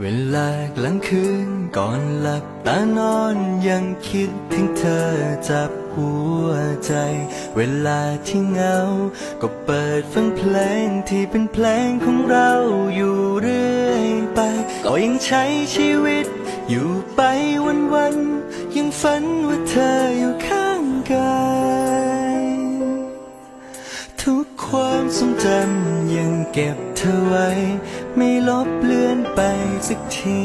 เวลากลางคืนก่อนหลับตานอนยังคิดถึงเธอจับหัวใจเวลาที่เหงาก็เปิดฟังเพลงที่เป็นเพลงของเราอยู่เรื่อยไปก็ยังใช้ชีวิตอยู่ไปวันๆยังฝันว่าเธออยู่ข้างกายทุกความทรงจำยังเก็บเธอไว้ไม่ลบเลือนไปสักที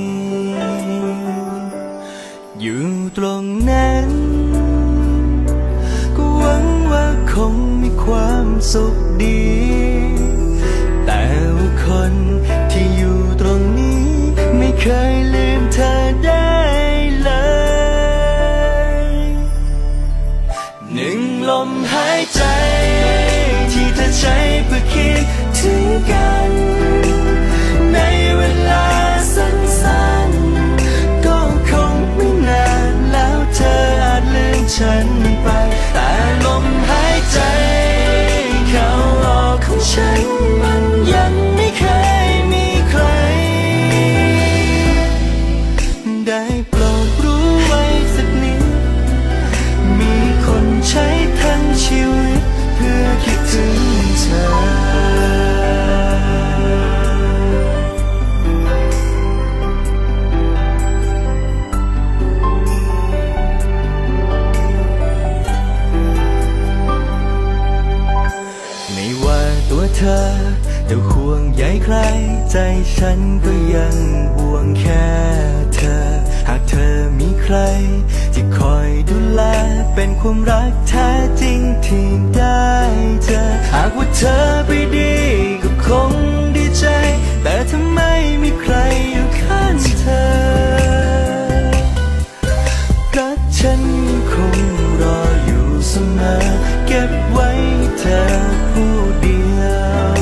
อยู่ตรงนั้นก็หวังว่าคงมีความสุขดีแต่ว่าคนที่อยู่ตรงนี้ไม่เคยลืมเธอได้เลยหนึ่งลมหายใจที่เธอใช้เพื่อคิดถึงกันในเวลาสั้นๆก็คงไม่นานแล้วเธออาจลืมฉันไปแต่ลมหายใจเข้าออกของฉันมันยังไม่เคยมีใครได้โปรดรู้ไว้สักนิดมีคนใช้ทั้งชีวิตเพื่อคิดถึงเธอไม่ว่าตัวเธอจะห่วงใยใครใจฉันก็ยังห่วงแค่เธอหากเธอมีใครที่คอยดูแลเป็นความรักแท้จริงที่ได้เจอหากว่าเธอไปดีก็คงดีใจแต่ถ้าไม่มีใครอยู่ข้างเธอรักฉันยังคงรออยู่เสมอเก็บไว้ให้เธอผู้เดียว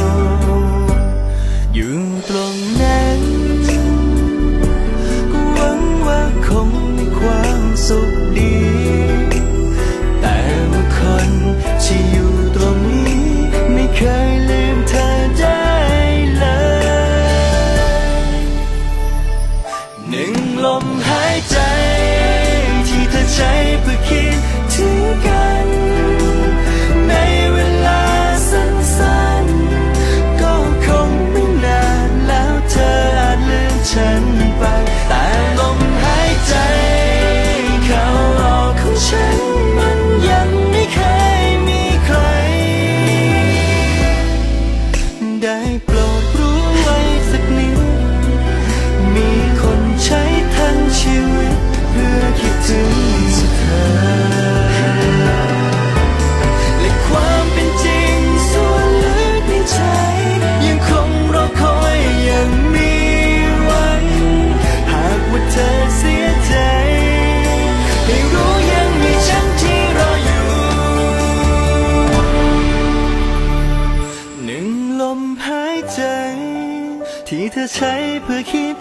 อยู่ตรงนั้นก็หวังว่าคงมีความสุขดีแต่ว่าคนที่อยู่ตรงนี้ไม่เคยลืมเธอได้เลยหนึ่งลมหายใจที่เธอใช้เพื่อคิดถึงกันในเวลาสั้นๆก็คงไม่นานแล้วเธออาจลืมฉันไปแต่ลมหายใจเข้าออกของฉันมันยังไม่เคยมีใครได้โปรดรู้ไว้สักนิดมีคนใช้ทั้งชีวิตเพื่อคิดถึงเธอและความเป็นจริงส่วนลึกในใจยังคงรอคอยยังมีหวังหากว่าเธอเสียใจให้รู้ยังมีฉันที่รออยู่หนึ่งลมหายใจที่เธอใช้เพื่อคิด